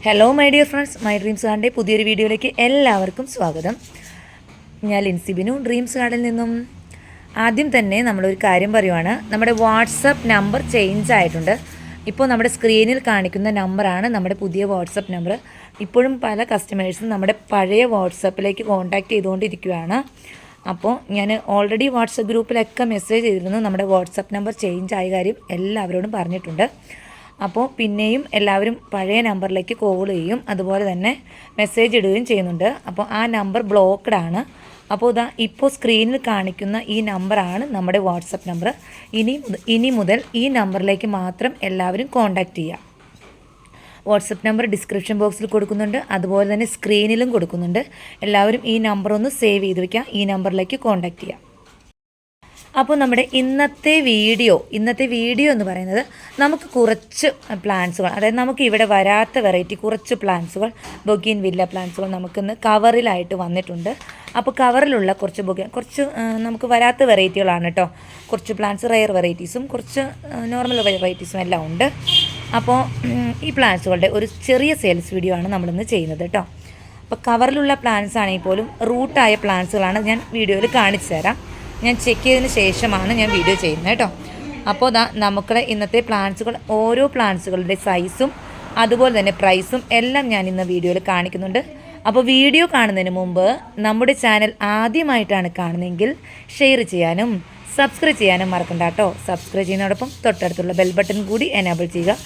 Hello my dear friends, my dreams ഗാർഡൻ്റെ പുതിയൊരു വീഡിയോയിലേക്ക് എല്ലാവർക്കും സ്വാഗതം. ഞാൻ ലിൻസി ബിനു, ഡ്രീംസ് ഗാർഡനിൽ നിന്നും. ആദ്യം തന്നെ നമ്മളൊരു കാര്യം പറയുവാണ്. നമ്മുടെ വാട്സപ്പ് നമ്പർ ചേഞ്ച് ആയിട്ടുണ്ട്. ഇപ്പോൾ നമ്മുടെ സ്ക്രീനിൽ കാണിക്കുന്ന നമ്പറാണ് നമ്മുടെ പുതിയ വാട്സപ്പ് നമ്പർ. ഇപ്പോഴും പല കസ്റ്റമേഴ്സും നമ്മുടെ പഴയ വാട്സപ്പിലേക്ക് കോൺടാക്റ്റ് ചെയ്തുകൊണ്ടിരിക്കുകയാണ്. അപ്പോൾ ഞാൻ ഓൾറെഡി വാട്സപ്പ് ഗ്രൂപ്പിലൊക്കെ മെസ്സേജ് ചെയ്തിരുന്നു. നമ്മുടെ വാട്സപ്പ് നമ്പർ ചേഞ്ച് ആയ കാര്യം എല്ലാവരോടും പറഞ്ഞിട്ടുണ്ട്. അപ്പോൾ പിന്നെയും എല്ലാവരും പഴയ നമ്പറിലേക്ക് കോൾ ചെയ്യും, അതുപോലെ തന്നെ മെസ്സേജ് ഇടുകയും ചെയ്യുന്നുണ്ട്. അപ്പോൾ ആ നമ്പർ ബ്ലോക്ക്ഡ് ആണ്. അപ്പോൾ ഇപ്പോൾ സ്ക്രീനിൽ കാണിക്കുന്ന ഈ നമ്പറാണ് നമ്മുടെ വാട്സപ്പ് നമ്പർ. ഇനി മുതൽ ഈ നമ്പറിലേക്ക് മാത്രം എല്ലാവരും കോൺടാക്റ്റ് ചെയ്യുക. വാട്സപ്പ് നമ്പർ ഡിസ്ക്രിപ്ഷൻ ബോക്സിൽ കൊടുക്കുന്നുണ്ട്, അതുപോലെ തന്നെ സ്ക്രീനിലും കൊടുക്കുന്നുണ്ട്. എല്ലാവരും ഈ നമ്പർ ഒന്ന് സേവ് ചെയ്ത് വയ്ക്കുക, ഈ നമ്പറിലേക്ക് കോൺടാക്റ്റ് ചെയ്യുക. അപ്പോൾ നമ്മുടെ ഇന്നത്തെ വീഡിയോ എന്ന് പറയുന്നത് നമുക്ക് കുറച്ച് പ്ലാന്റ്സുകൾ, അതായത് നമുക്ക് ഇവിടെ വരാത്ത വെറൈറ്റി കുറച്ച് പ്ലാന്റ്സുകൾ, ബൊഗീൻ വില്ല പ്ലാന്റ്സുകൾ നമുക്കിന്ന് കവറിലായിട്ട് വന്നിട്ടുണ്ട്. അപ്പോൾ കവറിലുള്ള കുറച്ച് നമുക്ക് വരാത്ത വെറൈറ്റികളാണ് കേട്ടോ. കുറച്ച് പ്ലാന്റ്സ് റെയർ വെറൈറ്റീസും കുറച്ച് നോർമൽ വെറൈറ്റീസും എല്ലാം ഉണ്ട്. അപ്പോൾ ഈ പ്ലാന്റ്സുകളുടെ ഒരു ചെറിയ സെയിൽസ് വീഡിയോ ആണ് നമ്മളിന്ന് ചെയ്യുന്നത് കേട്ടോ. അപ്പോൾ കവറിലുള്ള പ്ലാന്റ്സ് ആണെങ്കിൽ പോലും റൂട്ടായ പ്ലാന്റ്സുകളാണ് ഞാൻ വീഡിയോയിൽ കാണിച്ചു തരാം. ഞാൻ ചെക്ക് ചെയ്തതിന് ശേഷമാണ് ഞാൻ വീഡിയോ ചെയ്യുന്നത് കേട്ടോ. അപ്പോൾ നമുക്ക് ഇന്നത്തെ പ്ലാന്റ്സുകൾ, ഓരോ പ്ലാന്റ്സുകളുടെ സൈസും അതുപോലെ തന്നെ പ്രൈസും എല്ലാം ഞാൻ ഇന്ന് വീഡിയോയിൽ കാണിക്കുന്നുണ്ട്. അപ്പോൾ വീഡിയോ കാണുന്നതിന് മുമ്പ് നമ്മുടെ ചാനൽ ആദ്യമായിട്ടാണ് കാണുന്നതെങ്കിൽ ഷെയർ ചെയ്യാനും സബ്സ്ക്രൈബ് ചെയ്യാനും മറക്കണ്ട കേട്ടോ. സബ്സ്ക്രൈബ് ചെയ്യുന്നതോടൊപ്പം തൊട്ടടുത്തുള്ള ബെൽ ബട്ടൺ കൂടി എനേബിൾ ചെയ്യുക.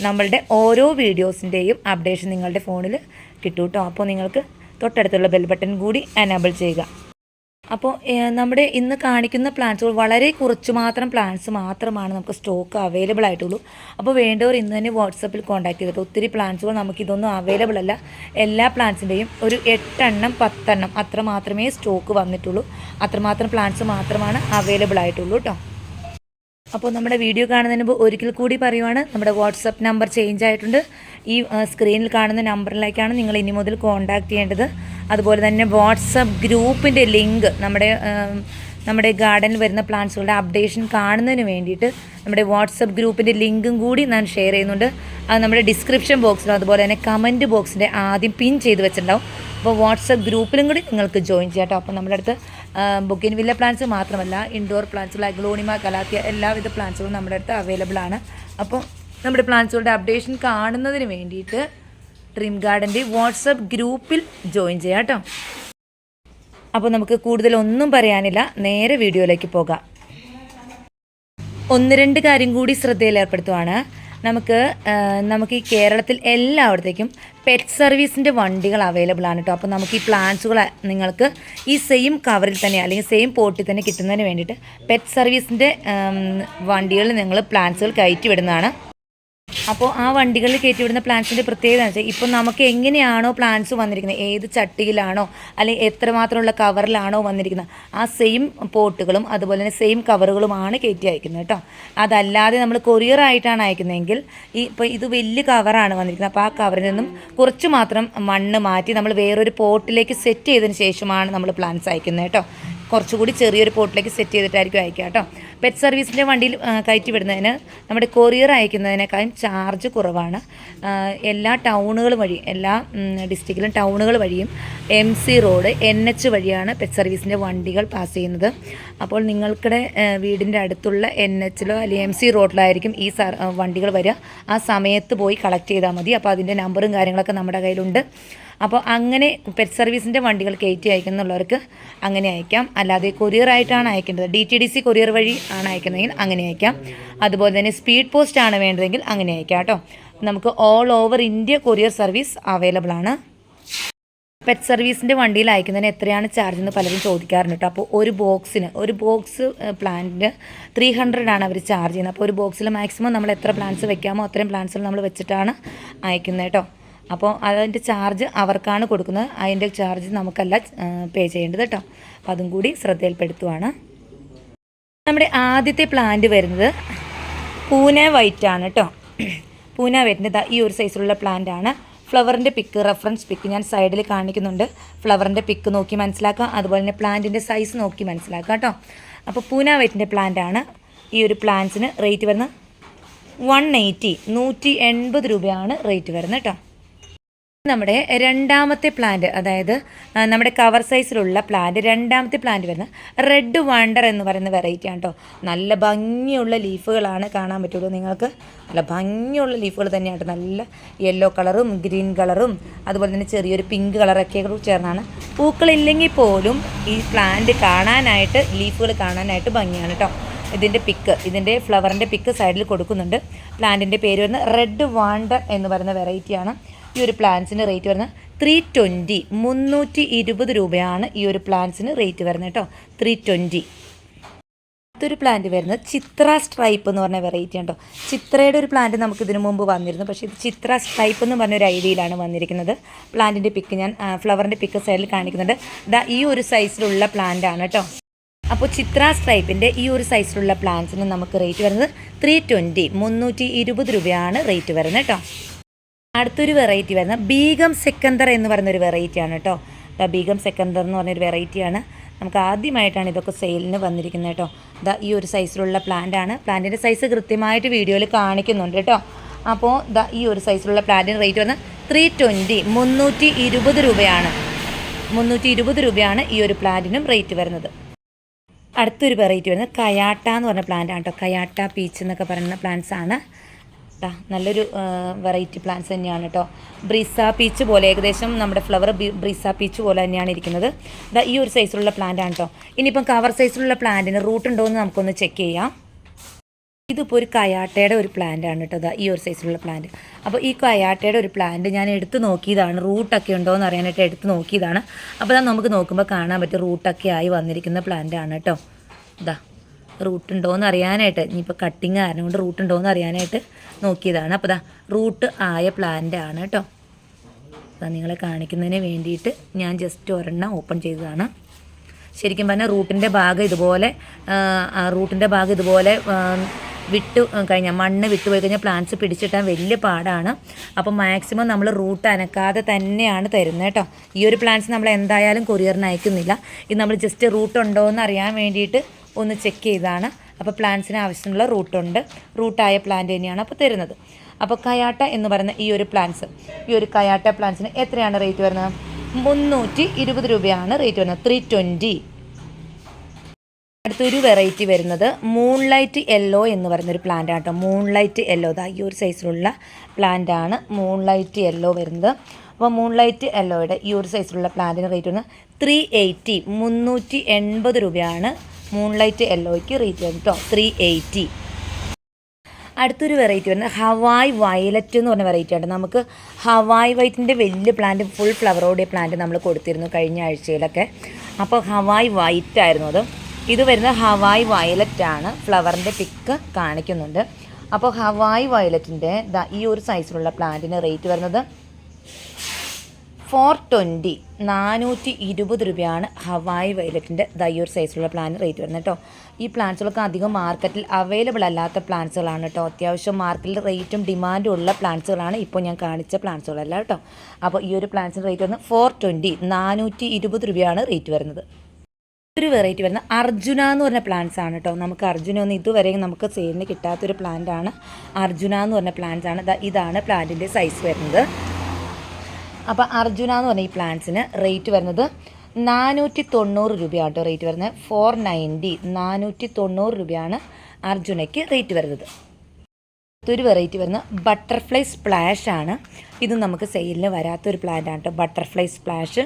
നമ്മളുടെ ഓരോ വീഡിയോസിൻ്റെയും അപ്ഡേഷൻ നിങ്ങളുടെ ഫോണിൽ കിട്ടും കേട്ടോ. അപ്പോൾ നിങ്ങൾക്ക് തൊട്ടടുത്തുള്ള ബെൽ ബട്ടൺ കൂടി എനേബിൾ ചെയ്യുക. അപ്പോൾ നമ്മുടെ ഇന്ന് കാണിക്കുന്ന പ്ലാന്റ്സുകൾ വളരെ കുറച്ച് മാത്രം പ്ലാന്റ്സ് മാത്രമാണ് നമുക്ക് സ്റ്റോക്ക് അവൈലബിൾ ആയിട്ടുള്ളൂ. അപ്പോൾ വേണ്ടവർ ഇന്ന് തന്നെ വാട്സപ്പിൽ കോൺടാക്ട് ചെയ്തിട്ട്, ഒത്തിരി പ്ലാന്റ്സുകൾ നമുക്കിതൊന്നും അവൈലബിൾ അല്ല. എല്ലാ പ്ലാന്റ്സിൻ്റെയും ഒരു 8 എണ്ണം 10 എണ്ണം അത്ര മാത്രമേ സ്റ്റോക്ക് വന്നിട്ടുള്ളൂ. അത്രമാത്രം പ്ലാന്റ്സ് മാത്രമാണ് അവൈലബിൾ ആയിട്ടുള്ളൂ കേട്ടോ. അപ്പോൾ നമ്മുടെ വീഡിയോ കാണുന്നതിന് മുമ്പ് ഒരിക്കൽ കൂടി പറയുവാണ്, നമ്മുടെ വാട്സപ്പ് നമ്പർ ചേഞ്ച് ആയിട്ടുണ്ട്. ഈ സ്ക്രീനിൽ കാണുന്ന നമ്പറിലേക്കാണ് നിങ്ങൾ ഇനി മുതൽ കോൺടാക്റ്റ് ചെയ്യേണ്ടത്. അതുപോലെ തന്നെ വാട്സപ്പ് ഗ്രൂപ്പിൻ്റെ ലിങ്ക് നമ്മുടെ ഗാർഡനിൽ വരുന്ന പ്ലാന്റ്സുകളുടെ അപ്ഡേഷൻ കാണുന്നതിന് വേണ്ടിയിട്ട് നമ്മുടെ വാട്സപ്പ് ഗ്രൂപ്പിൻ്റെ ലിങ്കും കൂടി ഞാൻ ഷെയർ ചെയ്യുന്നുണ്ട്. അത് നമ്മുടെ ഡിസ്ക്രിപ്ഷൻ ബോക്സിലും അതുപോലെ തന്നെ കമൻറ്റ് ബോക്സിൻ്റെ ആദ്യം പിൻ ചെയ്ത് വെച്ചിട്ടുണ്ടാവും. അപ്പോൾ വാട്സപ്പ് ഗ്രൂപ്പിലും കൂടി നിങ്ങൾക്ക് ജോയിൻ ചെയ്യാം കേട്ടോ. അപ്പോൾ നമ്മുടെ അടുത്ത് ബൊഗീൻ വില്ല പ്ലാന്റ്സ് മാത്രമല്ല, ഇൻഡോർ പ്ലാന്റ്സുകൾ, അഗ്ലോണിമ, കലാത്തിയ എല്ലാവിധ പ്ലാന്റ്സുകളും നമ്മുടെ അടുത്ത് അവൈലബിൾ ആണ്. അപ്പോൾ നമ്മുടെ പ്ലാന്റ്സുകളുടെ അപ്ഡേഷൻ കാണുന്നതിന് വേണ്ടിയിട്ട് ഡ്രീം ഗാർഡൻ്റെ വാട്സപ്പ് ഗ്രൂപ്പിൽ ജോയിൻ ചെയ്യാം കേട്ടോ. അപ്പോൾ നമുക്ക് കൂടുതലൊന്നും പറയാനില്ല, നേരെ വീഡിയോയിലേക്ക് പോകാം. 1-2 കാര്യം കൂടി ശ്രദ്ധയിൽ ഏർപ്പെടുത്തുവാണ്. നമുക്ക് ഈ കേരളത്തിൽ എല്ലായിടത്തേക്കും പെറ്റ് സർവീസിൻ്റെ വണ്ടികൾ അവൈലബിൾ ആണ് കേട്ടോ. അപ്പോൾ നമുക്ക് ഈ പ്ലാന്റ്സുകൾ നിങ്ങൾക്ക് ഈ സെയിം കവറിൽ തന്നെ അല്ലെങ്കിൽ സെയിം പോട്ടിൽ തന്നെ കിട്ടുന്നതിന് വേണ്ടിയിട്ട് പെറ്റ് സർവീസിൻ്റെ വണ്ടികളിൽ നിങ്ങൾ പ്ലാന്റ്സുകൾ കയറ്റി വിടുന്നതാണ്. അപ്പോൾ ആ വണ്ടികളിൽ കയറ്റി വിടുന്ന പ്ലാന്റ്സിൻ്റെ പ്രത്യേകത എന്ന് വെച്ചാൽ, ഇപ്പോൾ നമുക്ക് എങ്ങനെയാണോ പ്ലാന്റ്സ് വന്നിരിക്കുന്നത്, ഏത് ചട്ടിയിലാണോ അല്ലെങ്കിൽ എത്രമാത്രമുള്ള കവറിലാണോ വന്നിരിക്കുന്നത്, ആ സെയിം പോട്ടുകളും അതുപോലെ തന്നെ സെയിം കവറുകളുമാണ് കയറ്റി അയക്കുന്നത് കേട്ടോ. അതല്ലാതെ നമ്മൾ കൊറിയർ ആയിട്ടാണ് അയക്കുന്നതെങ്കിൽ ഇപ്പോൾ ഇത് വലിയ കവറാണ് വന്നിരിക്കുന്നത്. അപ്പോൾ ആ കവറിൽ നിന്നും കുറച്ച് മാത്രം മണ്ണ് മാറ്റി നമ്മൾ വേറൊരു പോട്ടിലേക്ക് സെറ്റ് ചെയ്തതിന് ശേഷമാണ് നമ്മൾ പ്ലാന്റ്സ് അയക്കുന്നത് കേട്ടോ. കുറച്ചുകൂടി ചെറിയൊരു പോട്ടിലേക്ക് സെറ്റ് ചെയ്തിട്ടായിരിക്കും അയക്കുക കേട്ടോ. പെറ്റ് സർവീസിൻ്റെ വണ്ടിയിൽ കയറ്റി വിടുന്നതിന് നമ്മുടെ കൊറിയർ അയക്കുന്നതിനേക്കാളും ചാർജ് കുറവാണ്. എല്ലാ ടൗണുകൾ വഴി, എല്ലാ ഡിസ്ട്രിക്റ്റിലും ടൗണുകൾ വഴിയും MC റോഡ് NH വഴിയാണ് പെറ്റ് സർവീസിൻ്റെ വണ്ടികൾ പാസ് ചെയ്യുന്നത്. അപ്പോൾ നിങ്ങൾക്കിടെ വീടിൻ്റെ അടുത്തുള്ള NHലോ അല്ലെങ്കിൽ MC റോഡിലോ ആയിരിക്കും ഈ വണ്ടികൾ വരിക. ആ സമയത്ത് പോയി കളക്ട് ചെയ്താൽ മതി. അപ്പോൾ അതിൻ്റെ നമ്പറും കാര്യങ്ങളൊക്കെ നമ്മുടെ കയ്യിലുണ്ട്. അപ്പോൾ അങ്ങനെ പെറ്റ് സർവീസിൻ്റെ വണ്ടികൾ കയറ്റി അയക്കുന്നുള്ളവർക്ക് അങ്ങനെ അയക്കാം. അല്ലാതെ കൊറിയർ ആയിട്ടാണ് അയക്കേണ്ടത്, DTDC കൊറിയർ വഴി ആണ് അയക്കുന്നതെങ്കിൽ അങ്ങനെ അയക്കാം. അതുപോലെ തന്നെ സ്പീഡ് പോസ്റ്റ് ആണ് വേണ്ടതെങ്കിൽ അങ്ങനെ അയക്കാം കേട്ടോ. നമുക്ക് all over India courier service available ആണ്. പെറ്റ് സർവീസിൻ്റെ വണ്ടിയിൽ അയക്കുന്നതിന് എത്രയാണ് ചാർജ് എന്ന് പലരും ചോദിക്കാറുണ്ട് കേട്ടോ. അപ്പോൾ ഒരു ബോക്സ് പ്ലാന്റിന് 300 ആണ് അവർ ചാർജ് ചെയ്യുന്നത്. അപ്പോൾ ഒരു ബോക്സിൽ മാക്സിമം നമ്മൾ എത്ര പ്ലാന്റ്സ് വെക്കാമോ അത്രയും പ്ലാന്റ്സുകൾ നമ്മൾ വെച്ചിട്ടാണ് അയക്കുന്നത് കേട്ടോ. അപ്പോൾ അതിൻ്റെ ചാർജ് അവർക്കാണ് കൊടുക്കുന്നത്, അതിൻ്റെ ചാർജ് നമുക്കല്ല പേ ചെയ്യേണ്ടത് കേട്ടോ. അപ്പോൾ അതും കൂടി ശ്രദ്ധയിൽപ്പെടുത്തുവാണ്. നമ്മുടെ ആദ്യത്തെ പ്ലാന്റ് വരുന്നത് പൂനെ വൈറ്റ് ആണ് കേട്ടോ. പൂനെ വൈറ്റിൻ്റെ ഈ ഒരു സൈസിലുള്ള പ്ലാന്റ് ആണ്. ഫ്ലവറിൻ്റെ റെഫറൻസ് പിക്ക് ഞാൻ സൈഡിൽ കാണിക്കുന്നുണ്ട്. ഫ്ലവറിൻ്റെ പിക്ക് നോക്കി മനസ്സിലാക്കുക, അതുപോലെ തന്നെ പ്ലാന്റിൻ്റെ സൈസ് നോക്കി മനസ്സിലാക്കുക കേട്ടോ. അപ്പോൾ പൂനെ വൈറ്റിൻ്റെ പ്ലാന്റ് ആണ്. ഈ ഒരു പ്ലാന്റ്സിന് റേറ്റ് വരുന്നത് 180 രൂപയാണ് റേറ്റ് വരുന്നത് കേട്ടോ. നമ്മുടെ രണ്ടാമത്തെ പ്ലാന്റ്, അതായത് നമ്മുടെ കവർ സൈസിലുള്ള പ്ലാന്റ്, രണ്ടാമത്തെ പ്ലാന്റ് വരുന്നത് റെഡ് വണ്ടർ എന്ന് പറയുന്ന വെറൈറ്റി ആണ് കേട്ടോ. നല്ല ഭംഗിയുള്ള ലീഫുകളാണ്, കാണാൻ പറ്റുള്ളൂ നിങ്ങൾക്ക്. നല്ല ഭംഗിയുള്ള ലീഫുകൾ തന്നെയാണ്, നല്ല യെല്ലോ കളറും ഗ്രീൻ കളറും അതുപോലെ തന്നെ ചെറിയൊരു പിങ്ക് കളറൊക്കെ ചേർന്നാണ്. പൂക്കളില്ലെങ്കിൽ പോലും ഈ പ്ലാന്റ് കാണാനായിട്ട്, ലീഫുകൾ കാണാനായിട്ട് ഭംഗിയാണ് കേട്ടോ. ഇതിൻ്റെ ഫ്ലവറിൻ്റെ പിക്ക് സൈഡിൽ കൊടുക്കുന്നുണ്ട്. പ്ലാന്റിൻ്റെ പേര് വരുന്നത് റെഡ് വാണ്ടർ എന്ന് പറയുന്ന വെറൈറ്റിയാണ്. ഈ ഒരു പ്ലാന്റ്സിന് റേറ്റ് വരുന്നത് 320, 320 രൂപയാണ് ഈ ഒരു പ്ലാന്റ്സിന് റേറ്റ് വരുന്നത് കേട്ടോ. 320. അടുത്തൊരു പ്ലാന്റ് വരുന്നത് ചിത്ര സ്ട്രൈപ്പ് എന്ന് പറഞ്ഞ വെറൈറ്റി ആണ് കേട്ടോ. ചിത്രയുടെ ഒരു പ്ലാന്റ് നമുക്ക് ഇതിനു മുമ്പ് വന്നിരുന്നു, പക്ഷേ ഇത് ചിത്ര സ്ട്രൈപ്പ് എന്ന് പറഞ്ഞൊരു ഐഡിയയിലാണ് വന്നിരിക്കുന്നത്. പ്ലാന്റിൻ്റെ പിക്ക് ഞാൻ ഫ്ലവറിൻ്റെ പിക്ക് സൈഡിൽ കാണിക്കുന്നുണ്ട്. ഈ ഒരു സൈസിലുള്ള പ്ലാന്റ് ആണ് കേട്ടോ. അപ്പോൾ ചിത്ര സ്ട്രൈപ്പിൻ്റെ ഈ ഒരു സൈസിലുള്ള പ്ലാന്റ്സിന് നമുക്ക് റേറ്റ് വരുന്നത് 320, 320 രൂപയാണ് റേറ്റ് വരുന്നത് കേട്ടോ. അടുത്തൊരു വെറൈറ്റി വരുന്നത് ബീഗം സെക്കന്ദർ എന്ന് പറയുന്നൊരു വെറൈറ്റിയാണ് കേട്ടോ. ബീഗം സെക്കന്ദർ എന്ന് പറഞ്ഞൊരു വെറൈറ്റിയാണ്. നമുക്ക് ആദ്യമായിട്ടാണ് ഇതൊക്കെ സെയിലിന് വന്നിരിക്കുന്നത് കേട്ടോ. ഈ ഒരു സൈസിലുള്ള പ്ലാന്റാണ്. പ്ലാന്റിൻ്റെ സൈസ് കൃത്യമായിട്ട് വീഡിയോയിൽ കാണിക്കുന്നുണ്ട് കേട്ടോ. അപ്പോൾ ഈ ഒരു സൈസിലുള്ള പ്ലാന്റിന് റേറ്റ് വരുന്നത് 320, 320 രൂപയാണ്. 320 രൂപയാണ് ഈ ഒരു പ്ലാന്റിനും റേറ്റ് വരുന്നത്. അടുത്തൊരു വെറൈറ്റി വരുന്നത് കയാട്ട എന്ന് പറഞ്ഞ പ്ലാന്റ് ആണ് കേട്ടോ. കയാട്ട പീച്ച് എന്നൊക്കെ പറയുന്ന പ്ലാന്റ്സ് ആണ്. നല്ലൊരു വെറൈറ്റി പ്ലാന്റ്സ് തന്നെയാണ് കേട്ടോ. ബ്രീസ പീച്ച് പോലെ, ഏകദേശം നമ്മുടെ ഫ്ലവർ ബ്രീസ പീച്ച് പോലെ തന്നെയാണ് ഇരിക്കുന്നത്. ഈ ഒരു സൈസിലുള്ള പ്ലാന്റ് ആണ് കേട്ടോ. ഇനിയിപ്പം കവർ സൈസിലുള്ള പ്ലാന്റിന് റൂട്ട് ഉണ്ടോ എന്ന് നമുക്കൊന്ന് ചെക്ക് ചെയ്യാം. ഇതിപ്പോൾ ഒരു കയാട്ടയുടെ ഒരു പ്ലാന്റ് ആണ് കേട്ടോ. ഈ ഒരു സൈസിലുള്ള പ്ലാന്റ്. അപ്പോൾ ഈ കയാട്ടയുടെ ഒരു പ്ലാന്റ് ഞാൻ എടുത്ത് നോക്കിയതാണ്, റൂട്ടൊക്കെ ഉണ്ടോ എന്ന് അറിയാനായിട്ട് എടുത്ത് നോക്കിയതാണ്. അപ്പോൾ നമുക്ക് നോക്കുമ്പോൾ കാണാൻ പറ്റും റൂട്ടൊക്കെ ആയി വന്നിരിക്കുന്ന പ്ലാന്റ് ആണ് കേട്ടോ. റൂട്ട് ഉണ്ടോയെന്ന് അറിയാനായിട്ട്, ഇനിയിപ്പോൾ കട്ടിങ് കാരണം കൊണ്ട് റൂട്ട് ഉണ്ടോയെന്ന് അറിയാനായിട്ട് നോക്കിയതാണ്. അപ്പോൾ റൂട്ട് ആയ പ്ലാന്റ് ആണ് കേട്ടോ. നിങ്ങളെ കാണിക്കുന്നതിന് വേണ്ടിയിട്ട് ഞാൻ ജസ്റ്റ് ഒരെണ്ണം ഓപ്പൺ ചെയ്തതാണ്. ശരിക്കും പറഞ്ഞാൽ റൂട്ടിൻ്റെ ഭാഗം ഇതുപോലെ വിട്ട് കഴിഞ്ഞാൽ, മണ്ണ് വിട്ടുപോയി കഴിഞ്ഞാൽ പ്ലാന്റ്സ് പിടിച്ചിട്ടാൻ വലിയ പാടാണ്. അപ്പോൾ മാക്സിമം നമ്മൾ റൂട്ട് അനക്കാതെ തന്നെയാണ് തരുന്നത് കേട്ടോ. ഈ ഒരു പ്ലാന്റ്സ് നമ്മൾ എന്തായാലും കൊറിയറിന് അയക്കുന്നില്ല. ഇത് നമ്മൾ ജസ്റ്റ് റൂട്ട് ഉണ്ടോ എന്ന് അറിയാൻ വേണ്ടിയിട്ട് ഒന്ന് ചെക്ക് ചെയ്താണ്. അപ്പോൾ പ്ലാന്റ്സിന് ആവശ്യമുള്ള റൂട്ടുണ്ട്, റൂട്ടായ പ്ലാന്റ് തന്നെയാണ് അപ്പോൾ തരുന്നത്. അപ്പോൾ കയാട്ട എന്ന് പറയുന്ന ഈ ഒരു കയാട്ട പ്ലാന്റ്സിന് എത്രയാണ് റേറ്റ് വരുന്നത്? 320 രൂപയാണ് റേറ്റ് വരുന്നത്. 320. അടുത്തൊരു വെറൈറ്റി വരുന്നത് മൂൺലൈറ്റ് യെല്ലോ എന്ന് പറയുന്നൊരു പ്ലാന്റ് ആണ് കേട്ടോ. മൂൺലൈറ്റ് യെല്ലോ, ഈ ഒരു സൈസിലുള്ള പ്ലാന്റ് ആണ് മൂൺലൈറ്റ് യെല്ലോ വരുന്നത്. അപ്പോൾ മൂൺലൈറ്റ് യെല്ലോയുടെ ഈ ഒരു സൈസിലുള്ള പ്ലാന്റിന് റേറ്റ് വരുന്നത് 380, 380 രൂപയാണ് മൂൺലൈറ്റ് യെല്ലോയ്ക്ക് റേറ്റ് വരുന്നത് കേട്ടോ. 380. അടുത്തൊരു വെറൈറ്റി വരുന്നത് ഹവായ് വയലറ്റ് എന്ന് പറഞ്ഞ വെറൈറ്റി ആണ്. നമുക്ക് ഹവായ് വൈറ്റിൻ്റെ വലിയ പ്ലാന്റ്, ഫുൾ ഫ്ലവറോടെ പ്ലാന്റ് നമ്മൾ കൊടുത്തിരുന്നു കഴിഞ്ഞ ആഴ്ചയിലൊക്കെ. അപ്പോൾ ഹവായ് വൈറ്റ് ആയിരുന്നു അത്. ഇത് വരുന്നത് ഹവായ് വയലറ്റ് ആണ്. ഫ്ലവറിൻ്റെ പിക്ക് കാണിക്കുന്നുണ്ട്. അപ്പോൾ ഹവായ് വയലറ്റിൻ്റെ ഈ ഒരു സൈസിലുള്ള പ്ലാന്റിന് റേറ്റ് വരുന്നത് 420, 420 രൂപയാണ് ഹവായ് വയലറ്റിൻ്റെ ഈ ഒരു സൈസിലുള്ള പ്ലാന്റ് റേറ്റ് വരുന്നത് കേട്ടോ. ഈ പ്ലാന്റ്സുകളൊക്കെ അധികം മാർക്കറ്റിൽ അവൈലബിൾ അല്ലാത്ത പ്ലാന്റ്സുകളാണ് കേട്ടോ. അത്യാവശ്യം മാർക്കറ്റിൽ റേറ്റും ഡിമാൻഡും ഉള്ള പ്ലാന്റ്സുകളാണ് ഇപ്പോൾ ഞാൻ കാണിച്ച പ്ലാന്റ്സുകളല്ല കേട്ടോ. അപ്പോൾ ഈ ഒരു പ്ലാന്റ്സിന് റേറ്റ് വരുന്നത് 420, 420 രൂപയാണ് റേറ്റ് വരുന്നത്. ഒരു വെറൈറ്റി വരുന്നത് അർജുന എന്ന് പറഞ്ഞ പ്ലാന്റ്സ് ആണ് കേട്ടോ. നമുക്ക് അർജുന ഒന്നും ഇതുവരെ നമുക്ക് സെയിലിന് കിട്ടാത്തൊരു പ്ലാന്റ് ആണ്. അർജുന എന്ന് പറഞ്ഞ പ്ലാന്റ്സ് ആണ്. ഇതാണ് പ്ലാന്റിൻ്റെ സൈസ് വരുന്നത്. അപ്പോൾ അർജുന എന്ന് പറഞ്ഞ ഈ പ്ലാന്റ്സിന് റേറ്റ് വരുന്നത് 490 രൂപയാണ് കേട്ടോ റേറ്റ് വരുന്നത്. 490, 490 രൂപയാണ് അർജുനയ്ക്ക് റേറ്റ് വരുന്നത്. ഒരു വെറൈറ്റി വരുന്ന ബട്ടർഫ്ലൈ സ്പ്ലാഷ് ആണ്. ഇത് നമുക്ക് സെയിലിന് വരാത്തൊരു പ്ലാന്റ് ആണ് കേട്ടോ, ബട്ടർഫ്ലൈ സ്പ്ലാഷ്.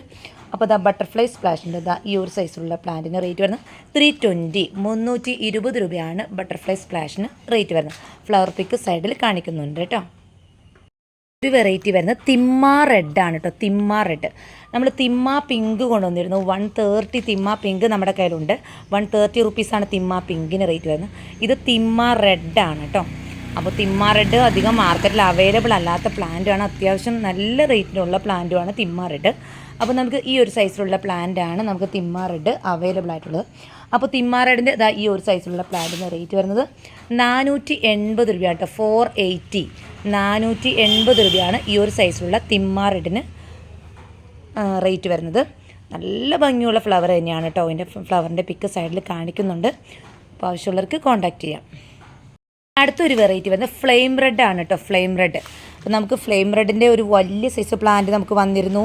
അപ്പോൾ ബട്ടർഫ്ലൈ സ്പ്ലാഷിൻ്റെ ഈ ഒരു സൈസിലുള്ള പ്ലാന്റിന് റേറ്റ് വരുന്നത് 320, 320 രൂപയാണ് ബട്ടർഫ്ലൈ സ്പ്ലാഷിന് റേറ്റ് വരുന്നത്. ഫ്ലവർ പിക്ക് സൈഡിൽ കാണിക്കുന്നുണ്ട് കേട്ടോ. ഒരു വെറൈറ്റി വരുന്നത് തിമ്മ റെഡ് ആണ് കേട്ടോ. തിമ്മ റെഡ് നമ്മൾ തിമ്മ പിങ്ക് കൊണ്ടുവന്നിരുന്നു. 130 തിമ്മ പിങ്ക് നമ്മുടെ കയ്യിലുണ്ട്. 130 റുപ്പീസാണ് തിമ്മ പിങ്കിന് റേറ്റ് വരുന്നത്. ഇത് തിമ്മ റെഡ് ആണ് കേട്ടോ. അപ്പോൾ തിമ്മ റെഡ് അധികം മാർക്കറ്റിൽ അവൈലബിൾ അല്ലാത്ത പ്ലാന്റാണ്. അത്യാവശ്യം നല്ല റേറ്റിനുള്ള പ്ലാന്റുമാണ് തിമ്മ റെഡ്. അപ്പോൾ നമുക്ക് ഈ ഒരു സൈസിലുള്ള പ്ലാന്റാണ് നമുക്ക് തിമ്മ റെഡ് അവൈലബിൾ ആയിട്ടുള്ളത്. അപ്പോൾ തിമ്മ റെഡിൻ്റെ ഈ ഒരു സൈസിലുള്ള പ്ലാന്റിന് റേറ്റ് വരുന്നത് 480 രൂപയാണ് കേട്ടോ. 480, 480 രൂപയാണ് ഈ ഒരു സൈസിലുള്ള തിമ്മ റെഡിന് റേറ്റ് വരുന്നത്. നല്ല ഭംഗിയുള്ള ഫ്ലവർ തന്നെയാണ് കേട്ടോ. അതിൻ്റെ ഫ്ലവറിൻ്റെ പിക്ക് സൈഡിൽ കാണിക്കുന്നുണ്ട്. അപ്പോൾ ആവശ്യമുള്ളവർക്ക് കോൺടാക്റ്റ് ചെയ്യാം. അടുത്തൊരു വെറൈറ്റി വരുന്നത് ഫ്ലെയിം റെഡ് ആണ് കേട്ടോ. ഫ്ലെയിം റെഡ് അപ്പോൾ നമുക്ക് ഫ്ലെയിം റെഡിൻ്റെ ഒരു വലിയ സൈസ് പ്ലാന്റ് നമുക്ക് വന്നിരുന്നു.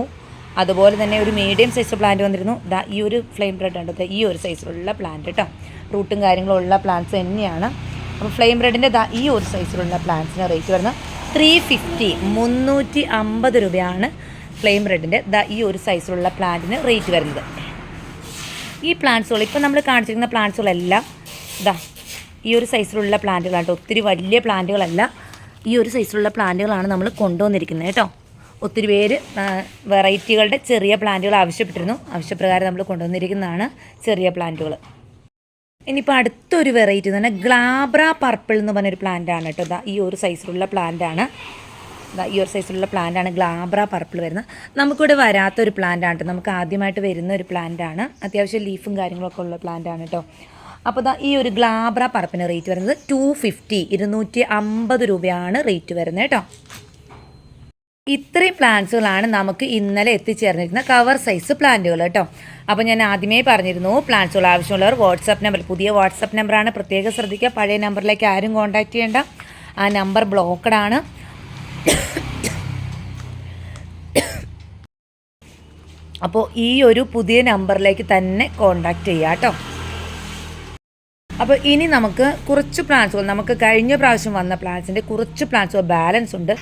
അതുപോലെ തന്നെ ഒരു മീഡിയം സൈസ് പ്ലാന്റ് വന്നിരുന്നു. ഈ ഒരു ഫ്ലെയിം റെഡ് ഉണ്ട്, ഈ ഒരു സൈസിലുള്ള പ്ലാന്റ് കേട്ടോ. റൂട്ടും കാര്യങ്ങളും ഉള്ള പ്ലാന്റ്സ് തന്നെയാണ്. അപ്പോൾ ഫ്ലെയിം റെഡിൻ്റെ ഈ ഒരു സൈസിലുള്ള പ്ലാന്റ്സിന് റേറ്റ് വരുന്നത് 350 350 രൂപയാണ് ഫ്ലെയിം റെഡിൻ്റെ ഈ ഒരു സൈസിലുള്ള പ്ലാന്റിന് റേറ്റ് വരുന്നത്. ഈ പ്ലാന്റ്സുകൾ ഇപ്പോൾ നമ്മൾ കാണിച്ചിരിക്കുന്ന പ്ലാന്റ്സുകളെല്ലാം ഈ ഒരു സൈസിലുള്ള പ്ലാന്റുകളാണ്. ഒത്തിരി വലിയ പ്ലാന്റുകളല്ല, ഈ ഒരു സൈസിലുള്ള പ്ലാന്റുകളാണ് നമ്മൾ കൊണ്ടുവന്നിരിക്കുന്നത് കേട്ടോ. ഒത്തിരി പേര് വെറൈറ്റികളുടെ ചെറിയ പ്ലാന്റുകൾ ആവശ്യപ്പെട്ടിരുന്നു. ആവശ്യപ്രകാരം നമ്മൾ കൊണ്ടുവന്നിരിക്കുന്നതാണ് ചെറിയ പ്ലാന്റുകൾ. ഇനിയിപ്പോൾ അടുത്തൊരു വെറൈറ്റി എന്ന് പറഞ്ഞാൽ ഗ്ലാബ്ര പർപ്പിൾ എന്ന് പറഞ്ഞൊരു പ്ലാന്റാണ് കേട്ടോ. ഈ ഒരു സൈസിലുള്ള പ്ലാന്റാണ്. ഈ ഒരു സൈസിലുള്ള പ്ലാന്റാണ് ഗ്ലാബ്ര പർപ്പിൾ വരുന്നത്. നമുക്കിവിടെ വരാത്തൊരു പ്ലാന്റാണ് കേട്ടോ. നമുക്ക് ആദ്യമായിട്ട് വരുന്ന ഒരു പ്ലാന്റാണ്. അത്യാവശ്യം ലീഫും കാര്യങ്ങളൊക്കെ ഉള്ള പ്ലാന്റാണ് കേട്ടോ. അപ്പോൾ ഈ ഒരു ഗ്ലാബ്ര പർപ്പിന് റേറ്റ് വരുന്നത് 250 250 രൂപയാണ് റേറ്റ് വരുന്നത് കേട്ടോ. ഇത്രയും പ്ലാന്റ്സുകളാണ് നമുക്ക് ഇന്നലെ എത്തിച്ചേർന്നിരിക്കുന്ന കവർ സൈസ് പ്ലാന്റുകൾ കേട്ടോ. അപ്പോൾ ഞാൻ ആദ്യമേ പറഞ്ഞിരുന്നു, പ്ലാന്റ്സുകൾ ആവശ്യമുള്ളവർ വാട്സാപ്പ് നമ്പർ, പുതിയ വാട്സാപ്പ് നമ്പറാണ്, പ്രത്യേകം ശ്രദ്ധിക്കുക. പഴയ നമ്പറിലേക്ക് ആരും കോൺടാക്റ്റ് ചെയ്യേണ്ട, ആ നമ്പർ ബ്ലോക്കഡാണ്. അപ്പോൾ ഈ ഒരു പുതിയ നമ്പറിലേക്ക് തന്നെ കോൺടാക്റ്റ് ചെയ്യുക കേട്ടോ. അപ്പോൾ ഇനി നമുക്ക് കുറച്ച് പ്ലാന്റ്സുകൾ, നമുക്ക് കഴിഞ്ഞ പ്രാവശ്യം വന്ന പ്ലാന്റ്സിൻ്റെ കുറച്ച് പ്ലാന്റ്സുകൾ ബാലൻസ് ഉണ്ട്.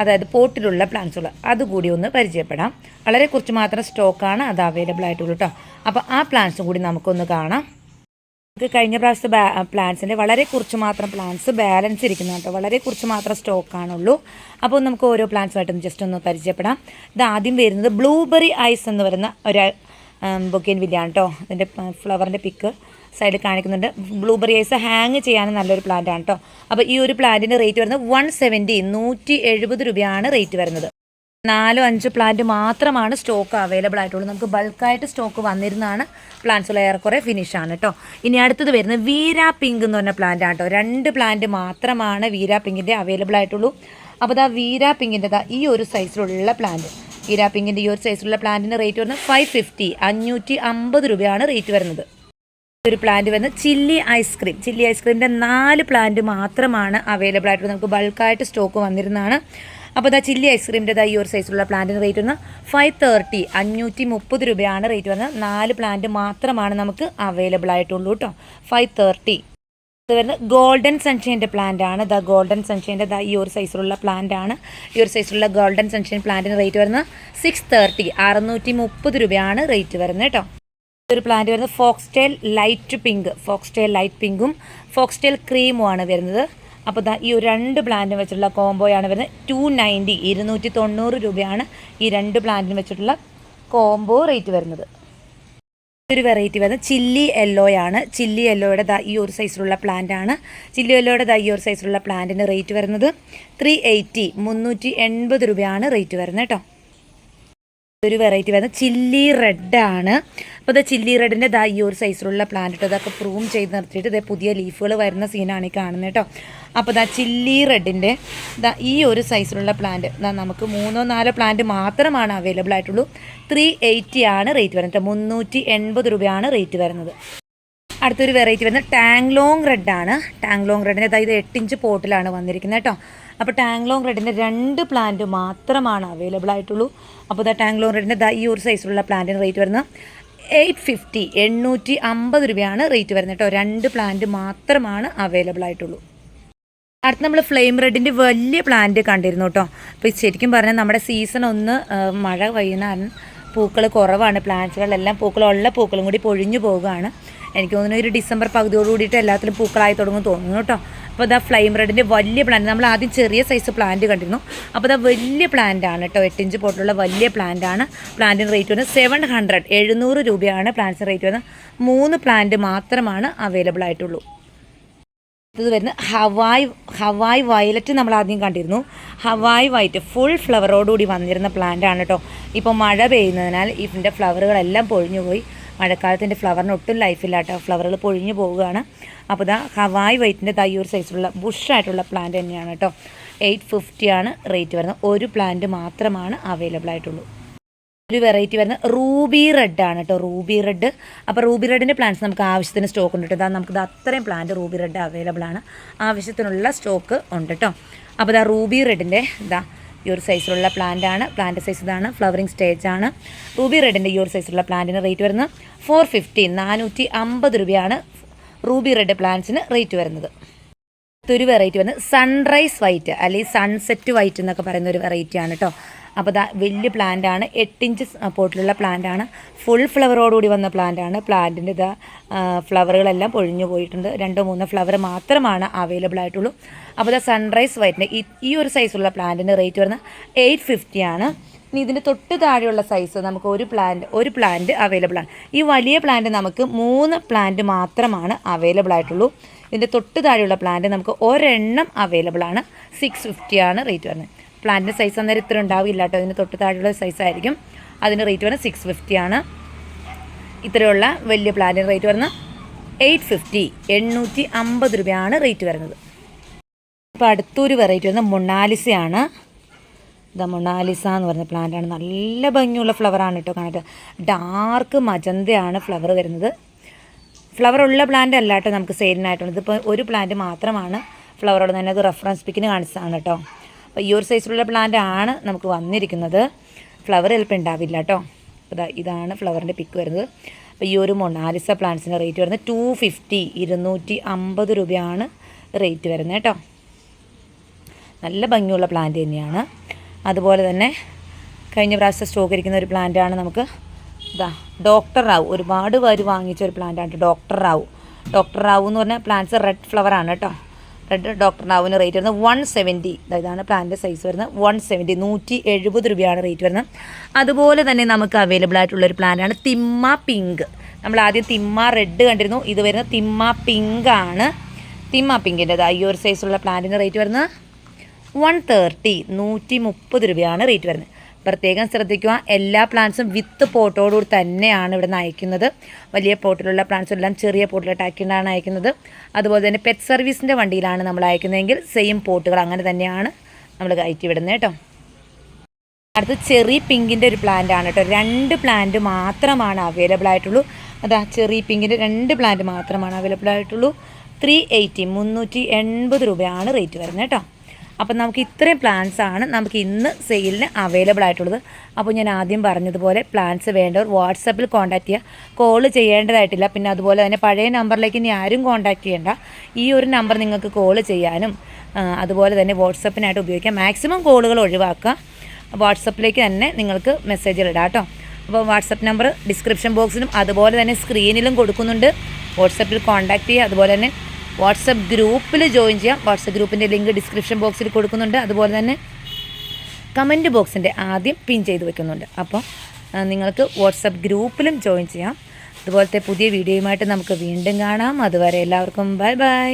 അതായത് പോട്ടിലുള്ള പ്ലാന്റ്സുകൾ, അതുകൂടി ഒന്ന് പരിചയപ്പെടാം. വളരെ കുറച്ച് മാത്രം സ്റ്റോക്കാണ് അത് അവൈലബിൾ ആയിട്ടുള്ളൂ കേട്ടോ. അപ്പോൾ ആ പ്ലാന്റ്സും കൂടി നമുക്കൊന്ന് കാണാം. നമുക്ക് കഴിഞ്ഞ പ്രാവശ്യത്തെ പ്ലാന്റ്സിൻ്റെ വളരെ കുറച്ച് മാത്രം പ്ലാന്റ്സ് ബാലൻസ് ഇരിക്കുന്നു കേട്ടോ. വളരെ കുറച്ച് മാത്രം സ്റ്റോക്കാണുള്ളൂ. അപ്പോൾ നമുക്ക് ഓരോ പ്ലാന്റ്സുമായിട്ടൊന്ന് ജസ്റ്റ് ഒന്ന് പരിചയപ്പെടാം. ഇത് ആദ്യം വരുന്നത് ബ്ലൂബെറി ഐസ് എന്ന് പറയുന്ന ഒരു ബൊക്കെയിൻ വില്ലയാണ് കേട്ടോ. ഇതിൻ്റെ ഫ്ലവറിൻ്റെ പിക്ക് സൈഡിൽ കാണിക്കുന്നുണ്ട്. ബ്ലൂബെറി ഐസ് ഹാങ് ചെയ്യാനും നല്ലൊരു പ്ലാന്റ് ആണ് കേട്ടോ. അപ്പോൾ ഈ ഒരു പ്ലാന്റിൻ്റെ റേറ്റ് വരുന്നത് 170 170 രൂപയാണ് റേറ്റ് വരുന്നത്. 4-5 പ്ലാന്റ് മാത്രമാണ് സ്റ്റോക്ക് അവൈലബിൾ ആയിട്ടുള്ളൂ. നമുക്ക് ബൾക്കായിട്ട് സ്റ്റോക്ക് വന്നിരുന്നതാണ്. പ്ലാന്റ്സുകൾ ഏറെക്കുറെ ഫിനിഷാണ് കേട്ടോ. ഇനി അടുത്തത് വരുന്നത് വീര പിങ്ക് എന്ന് പറഞ്ഞ പ്ലാന്റ് ആണ് കേട്ടോ. 2 പ്ലാന്റ് മാത്രമാണ് വീര പിങ്കിൻ്റെ അവൈലബിൾ ആയിട്ടുള്ളൂ. അപ്പോൾ വീര പിങ്കിൻ്റെ ഈ ഒരു സൈസിലുള്ള പ്ലാന്റ്, വീര പിങ്കിൻ്റെ ഈ ഒരു സൈസിലുള്ള പ്ലാന്റിൻ്റെ റേറ്റ് വരുന്നത് 550 550 രൂപയാണ് റേറ്റ് വരുന്നത്. ഒരു പ്ലാന്റ് വരുന്നത് ചില്ലി ഐസ്ക്രീം. ചില്ലി ഐസ്ക്രീമിൻ്റെ 4 പ്ലാന്റ് മാത്രമാണ് അവൈലബിൾ ആയിട്ടുള്ളത്. നമുക്ക് ബൾക്കായിട്ട് സ്റ്റോക്ക് വന്നിരുന്നതാണ്. അപ്പോൾ ചില്ലി ഐസ്ക്രീമിൻ്റെ ഈ ഒരു സൈസിലുള്ള പ്ലാന്റിന് റേറ്റ് വരുന്നത് 530 530 രൂപയാണ് റേറ്റ് വരുന്നത്. 4 പ്ലാന്റ് മാത്രമാണ് നമുക്ക് അവൈലബിൾ ആയിട്ടുള്ളൂ കേട്ടോ. 530. ഇത് വരുന്നത് ഗോൾഡൻ സൺഷൈൻ്റെ പ്ലാന്റ് ആണ്. ഗോൾഡൻ സൺഷൈൻ്റെ ഈ ഒരു സൈസിലുള്ള പ്ലാന്റ് ആണ്. ഈ ഒരു സൈസിലുള്ള ഗോൾഡൻ സൺഷൈൻ പ്ലാന്റിന് റേറ്റ് വരുന്നത് 630 630 രൂപയാണ് റേറ്റ് വരുന്നത് കേട്ടോ. ഒരു പ്ലാന്റ് വരുന്നത് foxtail light pink, foxtail light പിങ്കും ഫോക്സ്റ്റൈൽ ക്രീമുമാണ് വരുന്നത്. അപ്പോൾ ഈ ഒരു 2 പ്ലാന്റും വെച്ചിട്ടുള്ള കോംബോയാണ് വരുന്നത് 290 290 രൂപയാണ് ഈ 2 പ്ലാന്റിനും വെച്ചിട്ടുള്ള കോംബോ റേറ്റ് വരുന്നത്. ഒരു വെറൈറ്റി വരുന്നത് ചില്ലി യെല്ലോയാണ്. ചില്ലി യെല്ലോയുടെ ഈ ഒരു സൈസിലുള്ള പ്ലാന്റ് ആണ്. ചില്ലി യെല്ലോയുടെ ഈ ഒരു സൈസിലുള്ള പ്ലാന്റിന് റേറ്റ് വരുന്നത് 380 380 രൂപയാണ് റേറ്റ് വരുന്നത് കേട്ടോ. ഒരു വെറൈറ്റി വരുന്നത് ചില്ലി റെഡാണ്. അപ്പോൾ ചില്ലി റെഡിൻ്റെ ഈ ഒരു സൈസിലുള്ള പ്ലാന്റ് കേട്ടോ. അതൊക്കെ പ്രൂവ് ചെയ്ത് നിർത്തിയിട്ട് പുതിയ ലീഫുകൾ വരുന്ന സീനാണ് ഈ കാണുന്നത് കേട്ടോ. അപ്പോൾ ചില്ലി റെഡിൻ്റെ ഈ ഒരു സൈസിലുള്ള പ്ലാന്റ് നമുക്ക് 3-4 പ്ലാന്റ് മാത്രമാണ് അവൈലബിൾ ആയിട്ടുള്ളൂ. 380 ആണ് റേറ്റ് വരുന്നത്. 380 രൂപയാണ് റേറ്റ് വരുന്നത്. അടുത്തൊരു വെറൈറ്റി വരുന്നത് ടാങ്ലോങ് റെഡാണ്. ടാങ്ലോങ് റെഡിൻ്റെ ഇത് 8 ഇഞ്ച് പോട്ടിലാണ് വന്നിരിക്കുന്നത് കേട്ടോ. അപ്പോൾ ടാങ്ലോങ് റെഡിൻ്റെ 2 പ്ലാന്റ് മാത്രമാണ് അവൈലബിൾ ആയിട്ടുള്ളൂ. അപ്പോൾ ടാങ്ലോങ് റെഡിൻ്റെ ഈ ഒരു സൈസിലുള്ള പ്ലാന്റിന് റേറ്റ് വരുന്നത് 850 850 രൂപയാണ് റേറ്റ് വരുന്നത് കേട്ടോ. 2 പ്ലാന്റ് മാത്രമാണ് അവൈലബിൾ ആയിട്ടുള്ളൂ. അടുത്ത് നമ്മൾ ഫ്ലെയിം റെഡിൻ്റെ വലിയ പ്ലാന്റ് കണ്ടിരുന്നു കേട്ടോ. അപ്പോൾ ശരിക്കും പറഞ്ഞാൽ നമ്മുടെ സീസൺ ഒന്ന് മഴ പെയ്യുന്ന പൂക്കൾ കുറവാണ്. പ്ലാന്റ്സുകളെല്ലാം പൂക്കളുള്ള പൂക്കളും കൂടി പൊഴിഞ്ഞു പോവുകയാണ്. എനിക്ക് തോന്നുന്നു ഒരു ഡിസംബർ പകുതിയോട് കൂടിയിട്ട് എല്ലാത്തിലും പൂക്കളായി തുടങ്ങും തോന്നുന്നു കേട്ടോ. അപ്പോൾ ഫ്ലെയിം റെഡിൻ്റെ വലിയ പ്ലാന്റ്, നമ്മൾ ആദ്യം ചെറിയ സൈസ് പ്ലാന്റ് കണ്ടിരുന്നു. അപ്പോൾ വലിയ പ്ലാന്റ് ആണ് കേട്ടോ. 8 ഇഞ്ച് പോട്ടുള്ള വലിയ പ്ലാന്റ് ആണ്. പ്ലാന്റിന് റേറ്റ് വരുന്നത് 700 രൂപയാണ് പ്ലാന്റ്സിന് റേറ്റ് വരുന്നത്. 3 പ്ലാന്റ് മാത്രമാണ് അവൈലബിൾ ആയിട്ടുള്ളൂ. ഇത് വരുന്നത് ഹവായ് വയലറ്റ് നമ്മൾ ആദ്യം കണ്ടിരുന്നു. ഹവായ് വൈറ്റ് ഫുൾ ഫ്ലവറോടുകൂടി വന്നിരുന്ന പ്ലാന്റ് ആണ് കേട്ടോ. ഇപ്പോൾ മഴ പെയ്യുന്നതിനാൽ ഇതിൻ്റെ ഫ്ലവറുകളെല്ലാം പൊഴിഞ്ഞു പോയി. മഴക്കാലത്തിൻ്റെ ഫ്ലവറിന് ഒട്ടും ലൈഫില്ല കേട്ടോ. ഫ്ലവറുകൾ പൊഴിഞ്ഞു പോവുകയാണ്. അപ്പോൾ ഹവായ് വൈറ്റിൻ്റെ ഈ ഒരു സൈസിലുള്ള ബുഷായിട്ടുള്ള പ്ലാന്റ് തന്നെയാണ് കേട്ടോ. 850 ആണ് റേറ്റ് വരുന്നത്. ഒരു പ്ലാന്റ് മാത്രമാണ് അവൈലബിൾ ആയിട്ടുള്ളൂ. ഒരു വെറൈറ്റി വരുന്നത് റൂബി റെഡ് ആണ് കേട്ടോ. Ruby red. അപ്പോൾ റൂബി റെഡിൻ്റെ പ്ലാന്റ്സ് നമുക്ക് ആവശ്യത്തിന് സ്റ്റോക്ക് ഉണ്ട് കേട്ടോ. നമുക്കിത് അത്രയും പ്ലാന്റ് റൂബി റെഡ് അവൈലബിൾ ആണ്. ആവശ്യത്തിനുള്ള സ്റ്റോക്ക് ഉണ്ട് കേട്ടോ. അപ്പോൾ റൂബി റെഡിൻ്റെ ഈ ഒരു സൈസിലുള്ള പ്ലാന്റാണ്. പ്ലാന്റ് സൈസ് ഇതാണ്. ഫ്ലവറിങ് സ്റ്റേജാണ്. റൂബി റെഡിൻ്റെ ഈ ഒരു സൈസിലുള്ള പ്ലാന്റിന് റേറ്റ് വരുന്നത് 450, 450 രൂപയാണ് റൂബി റെഡ് പ്ലാന്റ്സിന് റേറ്റ് വരുന്നത്. ഒരു വെറൈറ്റി വന്ന് സൺറൈസ് വൈറ്റ് അല്ലെങ്കിൽ സൺസെറ്റ് വൈറ്റ് എന്നൊക്കെ പറയുന്ന ഒരു വെറൈറ്റിയാണ് കേട്ടോ. അപ്പോൾ ഇതാ വലിയ പ്ലാന്റാണ്. 8 ഇഞ്ച് പോട്ടിലുള്ള പ്ലാന്റാണ്. ഫുൾ ഫ്ലവറോടുകൂടി വന്ന പ്ലാന്റാണ്. പ്ലാന്റിൻ്റെ ഇതാ ഫ്ലവറുകളെല്ലാം പൊഴിഞ്ഞു പോയിട്ടുണ്ട്. 2-3 ഫ്ലവർ മാത്രമാണ് അവൈലബിൾ ആയിട്ടുള്ളൂ. അപ്പോൾ ഇതാ സൺറൈസ് വൈറ്റിൻ്റെ ഈ ഒരു സൈസുള്ള പ്ലാന്റിന് റേറ്റ് വരുന്നത് 850 ആണ്. ഇനി ഇതിൻ്റെ തൊട്ട് താഴെയുള്ള സൈസ് നമുക്ക് ഒരു പ്ലാന്റ് അവൈലബിൾ ആണ്. ഈ വലിയ പ്ലാന്റ് നമുക്ക് 3 പ്ലാന്റ് മാത്രമാണ് അവൈലബിൾ ആയിട്ടുള്ളൂ. ഇതിൻ്റെ തൊട്ട് താഴെയുള്ള പ്ലാന്റ് നമുക്ക് ഒരെണ്ണം അവൈലബിൾ ആണ്. 650 ആണ് റേറ്റ് വരുന്നത്. പ്ലാന്റിൻ്റെ സൈസ് അന്നേരം ഇത്ര ഉണ്ടാവില്ല കേട്ടോ. ഇതിന് തൊട്ട് താഴെയുള്ള സൈസായിരിക്കും. അതിന് റേറ്റ് വരുന്നത് 650 ആണ്. ഇത്രയുള്ള വലിയ പ്ലാന്റിന് റേറ്റ് വരുന്നത് 850, 850 രൂപയാണ് റേറ്റ് വരുന്നത്. ഇപ്പോൾ അടുത്തൊരു വെറൈറ്റി വരുന്നത് മൊണാലിസയാണ്. ഇതാ മൊണാലിസ എന്ന് പറഞ്ഞ പ്ലാന്റാണ്. നല്ല ഭംഗിയുള്ള ഫ്ലവറാണ് കേട്ടോ. കാണാൻ ഡാർക്ക് മജന്തയാണ് ഫ്ലവർ വരുന്നത്. ഫ്ലവർ ഉള്ള പ്ലാന്റ് അല്ല കേട്ടോ നമുക്ക് സെയിലിനായിട്ടുള്ളത്. ഇതിപ്പോൾ ഒരു പ്ലാന്റ് മാത്രമാണ് ഫ്ലവറോട് തന്നെ. അത് റെഫറൻസ് പിക്കിന് കാണിച്ചതാണ് കേട്ടോ. അപ്പോൾ ഈ ഒരു സൈസിലുള്ള പ്ലാന്റ് ആണ് നമുക്ക് വന്നിരിക്കുന്നത്. ഫ്ലവർ ചിലപ്പോൾ ഉണ്ടാവില്ല കേട്ടോ. ഇതാണ് ഫ്ലവറിൻ്റെ പിക്ക് വരുന്നത്. അപ്പോൾ ഈ ഒരു മൊണാലിസ പ്ലാന്റ്സിൻ്റെ റേറ്റ് വരുന്നത് 250, 250 രൂപയാണ് റേറ്റ് വരുന്നത് കേട്ടോ. നല്ല ഭംഗിയുള്ള പ്ലാന്റ് തന്നെയാണ്. അതുപോലെ തന്നെ കഴിഞ്ഞ പ്രാവശ്യം സ്റ്റോക്ക് ഇരിക്കുന്ന ഒരു പ്ലാന്റാണ് നമുക്ക് ഡോക്ടർ റാവു. ഒരുപാട് പേര് വാങ്ങിച്ച ഒരു പ്ലാന്റാണ് ഡോക്ടർ റാവു. ഡോക്ടർ റാവു എന്ന് പറഞ്ഞാൽ പ്ലാന്റ്സ് റെഡ് ഫ്ലവറാണ് കേട്ടോ. റെഡ് ഡോക്ടർ റാവുവിന് റേറ്റ് വരുന്നത് 170. ഇതാണ് പ്ലാന്റ് സൈസ് വരുന്നത് 170, 170 രൂപയാണ് റേറ്റ് വരുന്നത്. അതുപോലെ തന്നെ നമുക്ക് അവൈലബിൾ ആയിട്ടുള്ളൊരു പ്ലാന്റാണ് തിമ്മ പിങ്ക്. നമ്മൾ ആദ്യം തിമ്മ റെഡ് കണ്ടിരുന്നു. ഇത് വരുന്നത് തിമ്മ പിങ്ക് ആണ്. തിമ്മ പിങ്കിൻ്റെ ഈ ഒരു സൈസുള്ള പ്ലാന്റിന് റേറ്റ് വരുന്നത് 130, 130 രൂപയാണ് റേറ്റ് വരുന്നത്. പ്രത്യേകം ശ്രദ്ധിക്കുക, എല്ലാ പ്ലാന്റ്സും വിത്ത് പോട്ടോടുകൂടി തന്നെയാണ് ഇവിടെ നിന്ന് അയക്കുന്നത്. വലിയ പോട്ടിലുള്ള പ്ലാന്റ്സും എല്ലാം ചെറിയ പോട്ടിലോട്ടാക്കിയാണ് അയക്കുന്നത്. അതുപോലെ തന്നെ പെറ്റ് സർവീസിൻ്റെ വണ്ടിയിലാണ് നമ്മൾ അയക്കുന്നതെങ്കിൽ സെയിം പോട്ടുകൾ അങ്ങനെ തന്നെയാണ് നമ്മൾ കയറ്റി വിടുന്നത് കേട്ടോ. അടുത്ത് ചെറി പിങ്കിൻ്റെ ഒരു പ്ലാന്റ് ആണ് കേട്ടോ. 2 പ്ലാന്റ് മാത്രമാണ് അവൈലബിൾ ആയിട്ടുള്ളൂ. ചെറി പിങ്കിൻ്റെ 2 പ്ലാന്റ് മാത്രമാണ് അവൈലബിൾ ആയിട്ടുള്ളൂ. 380, 380 രൂപയാണ് റേറ്റ് വരുന്നത് കേട്ടോ. അപ്പം നമുക്ക് ഇത്രയും പ്ലാൻസാണ് നമുക്ക് ഇന്ന് സെയിലിന് അവൈലബിൾ ആയിട്ടുള്ളത്. അപ്പോൾ ഞാൻ ആദ്യം പറഞ്ഞതുപോലെ പ്ലാൻസ് വേണ്ടവർ വാട്സപ്പിൽ കോൺടാക്റ്റ് ചെയ്യുക. കോൾ ചെയ്യേണ്ടതായിട്ടില്ല. പിന്നെ അതുപോലെ തന്നെ പഴയ നമ്പറിലേക്ക് ഇനി ആരും കോൺടാക്റ്റ് ചെയ്യേണ്ട. ഈ ഒരു നമ്പർ നിങ്ങൾക്ക് കോൾ ചെയ്യാനും അതുപോലെ തന്നെ വാട്സപ്പിനായിട്ട് ഉപയോഗിക്കാം. മാക്സിമം കോളുകൾ ഒഴിവാക്കുക. വാട്സപ്പിലേക്ക് തന്നെ നിങ്ങൾക്ക് മെസ്സേജുകൾ ഇടാം കേട്ടോ. അപ്പോൾ വാട്സപ്പ് നമ്പർ ഡിസ്ക്രിപ്ഷൻ ബോക്സിലും അതുപോലെ തന്നെ സ്ക്രീനിലും കൊടുക്കുന്നുണ്ട്. വാട്സപ്പിൽ കോൺടാക്റ്റ് ചെയ്യുക. അതുപോലെ തന്നെ വാട്സപ്പ് ഗ്രൂപ്പിൽ ജോയിൻ ചെയ്യാം. വാട്സപ്പ് ഗ്രൂപ്പിൻ്റെ ലിങ്ക് ഡിസ്ക്രിപ്ഷൻ ബോക്സിൽ കൊടുക്കുന്നുണ്ട്. അതുപോലെ തന്നെ കമൻറ്റ് ബോക്സിൻ്റെ ആദ്യം പിൻ ചെയ്ത് വെക്കുന്നുണ്ട്. അപ്പോൾ നിങ്ങൾക്ക് വാട്സപ്പ് ഗ്രൂപ്പിലും ജോയിൻ ചെയ്യാം. അതുപോലത്തെ പുതിയ വീഡിയോയുമായിട്ട് നമുക്ക് വീണ്ടും കാണാം. അതുവരെ എല്ലാവർക്കും ബൈ ബൈ.